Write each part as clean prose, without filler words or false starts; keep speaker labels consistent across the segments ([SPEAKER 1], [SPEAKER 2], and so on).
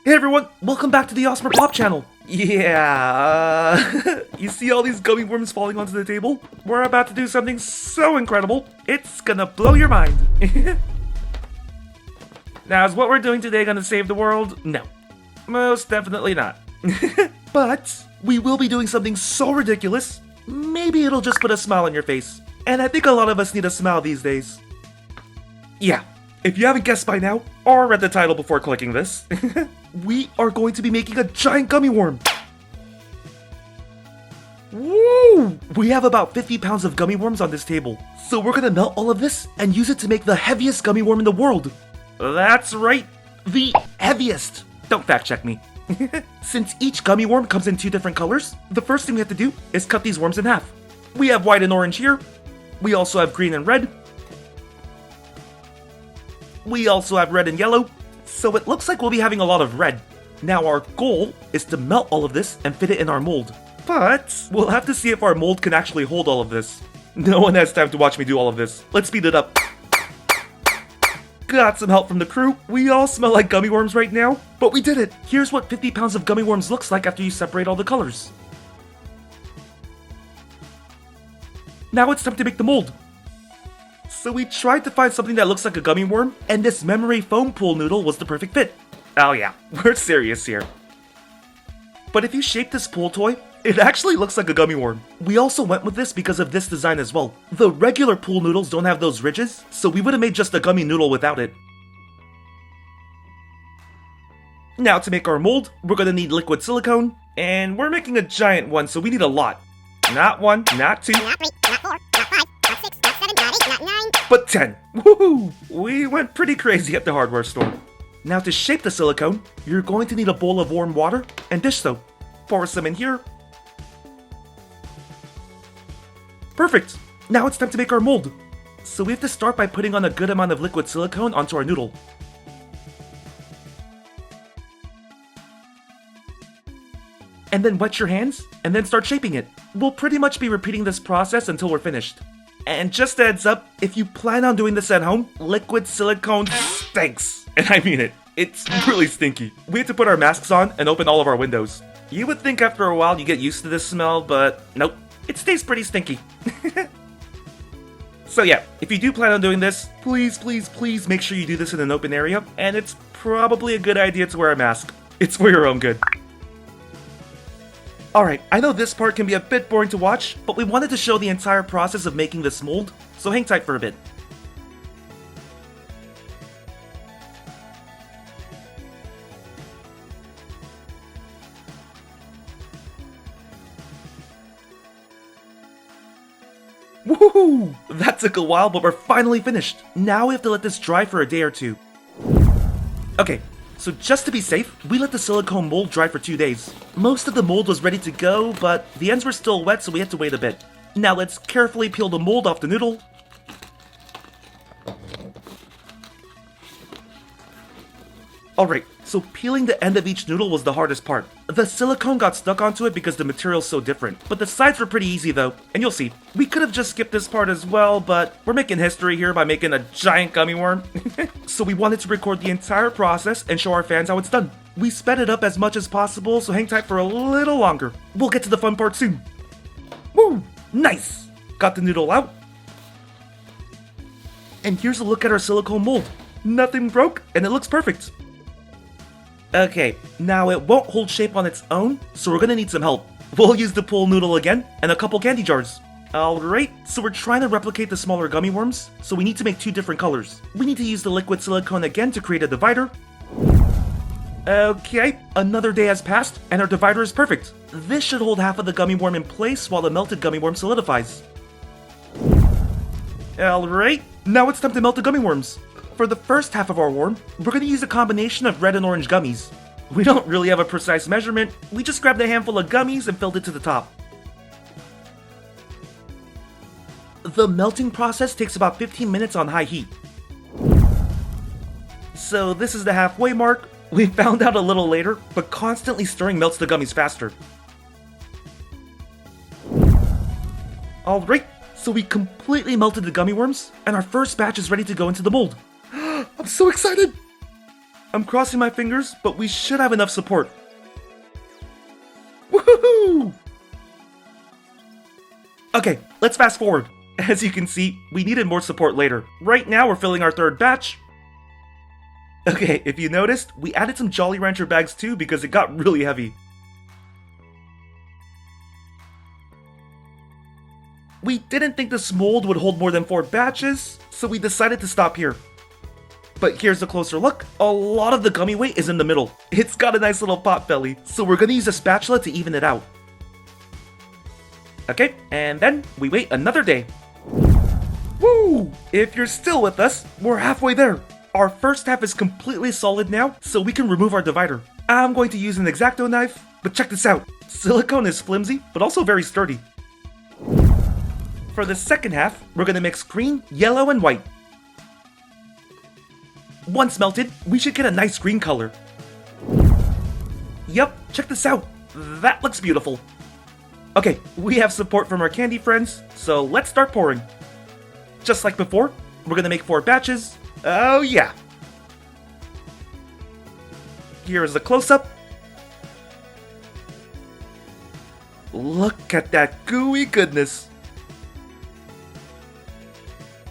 [SPEAKER 1] Hey everyone, welcome back to the AWESMR Pop channel. Yeah, you see all these gummy worms falling onto the table? We're about to do something so incredible, it's gonna blow your mind. Now, is what we're doing today gonna save the world? No, most definitely not. But we will be doing something so ridiculous, maybe it'll just put a smile on your face. And I think a lot of us need a smile these days. Yeah, if you haven't guessed by now, or read the title before clicking this, we are going to be making a giant gummy worm. Woo! We have about 50 pounds of gummy worms on this table, so we're gonna melt all of this and use it to make the heaviest gummy worm in the world. That's right, the heaviest. Don't fact check me. Since each gummy worm comes in 2 different colors, the first thing we have to do is cut these worms in half. We have white and orange here. We also have green and red. We also have red and yellow. So it looks like we'll be having a lot of red. Now our goal is to melt all of this and fit it in our mold. But we'll have to see if our mold can actually hold all of this. No one has time to watch me do all of this. Let's speed it up. Got some help from the crew. We all smell like gummy worms right now, but we did it. Here's what 50 pounds of gummy worms looks like after you separate all the colors. Now it's time to make the mold. So we tried to find something that looks like a gummy worm, and this memory foam pool noodle was the perfect fit. Oh yeah, we're serious here. But if you shape this pool toy, it actually looks like a gummy worm. We also went with this because of this design as well. The regular pool noodles don't have those ridges, so we would have made just a gummy noodle without it. Now to make our mold, we're gonna need liquid silicone, and we're making a giant one, so we need a lot. Not 1, not 2,
[SPEAKER 2] Not 3, not 4, not 5, not 6, not 7, not 8, not 9.
[SPEAKER 1] but 10. Woohoo! We went pretty crazy at the hardware store. Now to shape the silicone, you're going to need a bowl of warm water and dish soap. Pour some in here. Perfect! Now it's time to make our mold. So we have to start by putting on a good amount of liquid silicone onto our noodle. And then wet your hands, and then start shaping it. We'll pretty much be repeating this process until we're finished. And just a heads up, if you plan on doing this at home, liquid silicone stinks. And I mean it. It's really stinky. We have to put our masks on and open all of our windows. You would think after a while you get used to this smell, but nope. It stays pretty stinky. So yeah, if you do plan on doing this, please make sure you do this in an open area, and it's probably a good idea to wear a mask. It's for your own good. Alright, I know this part can be a bit boring to watch, but we wanted to show the entire process of making this mold, so hang tight for a bit. Woohoo! That took a while, but we're finally finished. Now we have to let this dry for a day or 2. Okay, so just to be safe, we let the silicone mold dry for 2 days. Most of the mold was ready to go, but the ends were still wet, so we had to wait a bit. Now let's carefully peel the mold off the noodle. Alright, so peeling the end of each noodle was the hardest part. The silicone got stuck onto it because the material's so different, but the sides were pretty easy though, and you'll see. We could have just skipped this part as well, but we're making history here by making a giant gummy worm. So we wanted to record the entire process and show our fans how it's done. We sped it up as much as possible, so hang tight for a little longer. We'll get to the fun part soon. Woo! Nice! Got the noodle out. And here's a look at our silicone mold. Nothing broke, and it looks perfect. Okay, now it won't hold shape on its own, so we're gonna need some help. We'll use the pool noodle again, and a couple candy jars. Alright, so we're trying to replicate the smaller gummy worms, so we need to make 2 different colors. We need to use the liquid silicone again to create a divider. Okay, another day has passed, and our divider is perfect. This should hold half of the gummy worm in place while the melted gummy worm solidifies. Alright, now it's time to melt the gummy worms. For the first half of our worm, we're going to use a combination of red and orange gummies. We don't really have a precise measurement, we just grabbed a handful of gummies and filled it to the top. The melting process takes about 15 minutes on high heat. So this is the halfway mark. We found out a little later, but constantly stirring melts the gummies faster. Alright, so we completely melted the gummy worms, and our first batch is ready to go into the mold. I'm so excited! I'm crossing my fingers, but we should have enough support. Woohoo! Okay, let's fast forward. As you can see, we needed more support later. Right now, we're filling our third batch. Okay, if you noticed, we added some Jolly Rancher bags too because it got really heavy. We didn't think this mold would hold more than 4 batches, so we decided to stop here. But here's a closer look. A lot of the gummy weight is in the middle. It's got a nice little pot belly, so we're gonna use a spatula to even it out. Okay, and then we wait another day. Woo! If you're still with us, we're halfway there. Our first half is completely solid now, so we can remove our divider. I'm going to use an X-Acto knife, but check this out. Silicone is flimsy, but also very sturdy. For the second half, we're gonna mix green, yellow, and white. Once melted, we should get a nice green color. Yep, check this out. That looks beautiful. Okay, we have support from our candy friends, so let's start pouring. Just like before, we're gonna make 4 batches. Oh yeah. Here is a close-up. Look at that gooey goodness.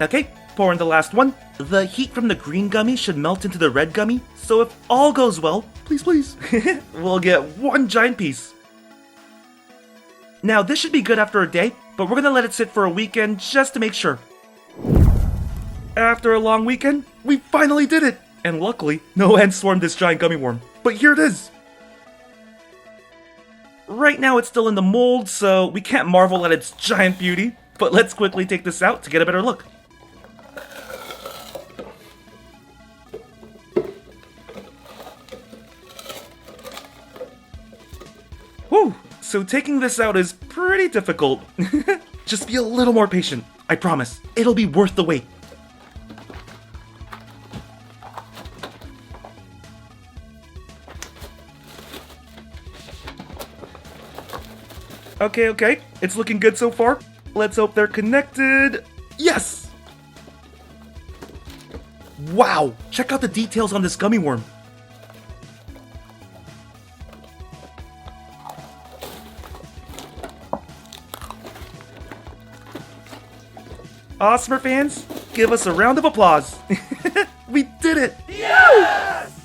[SPEAKER 1] Okay, pour in the last one. The heat from the green gummy should melt into the red gummy, so if all goes well, please, we'll get 1 giant piece. Now this should be good after a day, but we're gonna let it sit for a weekend just to make sure. After a long weekend, we finally did it! And luckily, no ants swarmed this giant gummy worm. But here it is! Right now it's still in the mold, so we can't marvel at its giant beauty, but let's quickly take this out to get a better look. Whew! So taking this out is pretty difficult. Just be a little more patient, I promise. It'll be worth the wait. Okay, it's looking good so far. Let's hope they're connected. Yes! Wow, check out the details on this gummy worm. AWESMR fans, give us a round of applause. We did it! Yes!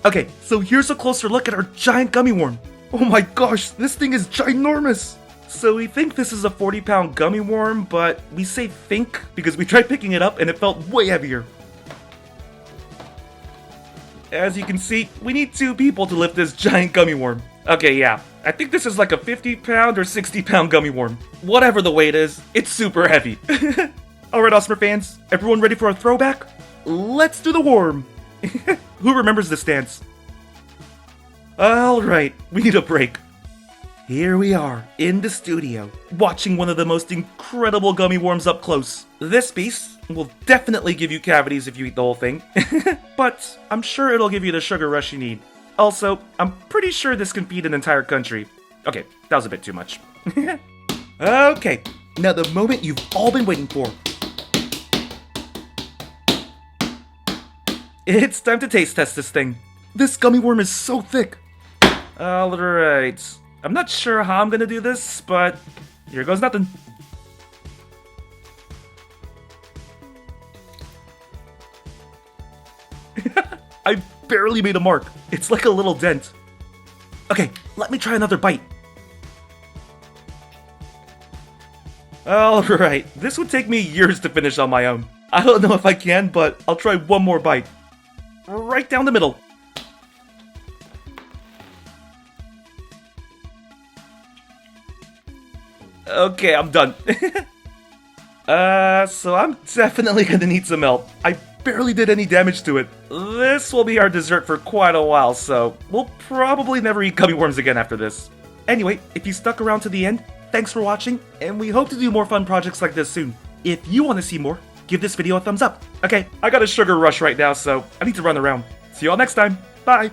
[SPEAKER 1] Okay, so here's a closer look at our giant gummy worm. Oh my gosh, this thing is ginormous! So we think this is a 40-pound gummy worm, but we say think because we tried picking it up and it felt way heavier. As you can see, we need 2 people to lift this giant gummy worm. Okay, yeah, I think this is like a 50-pound or 60-pound gummy worm. Whatever the weight is, it's super heavy. Alright, AWESMR fans, everyone ready for a throwback? Let's do the worm! Who remembers this dance? Alright, we need a break. Here we are, in the studio, watching one of the most incredible gummy worms up close. This piece will definitely give you cavities if you eat the whole thing, but I'm sure it'll give you the sugar rush you need. Also, I'm pretty sure this can feed an entire country. Okay, that was a bit too much. Okay, now the moment you've all been waiting for. It's time to taste test this thing. This gummy worm is so thick. Alright. I'm not sure how I'm gonna do this, but here goes nothing. I barely made a mark. It's like a little dent. Okay, let me try another bite. Alright, this would take me years to finish on my own. I don't know if I can, but I'll try one more bite. Right down the middle. Okay, I'm done. So I'm definitely gonna need some help. I barely did any damage to it. This will be our dessert for quite a while, so we'll probably never eat gummy worms again after this. Anyway, if you stuck around to the end, thanks for watching, and we hope to do more fun projects like this soon. If you want to see more, give this video a thumbs up. Okay, I got a sugar rush right now, so I need to run around. See y'all next time. Bye!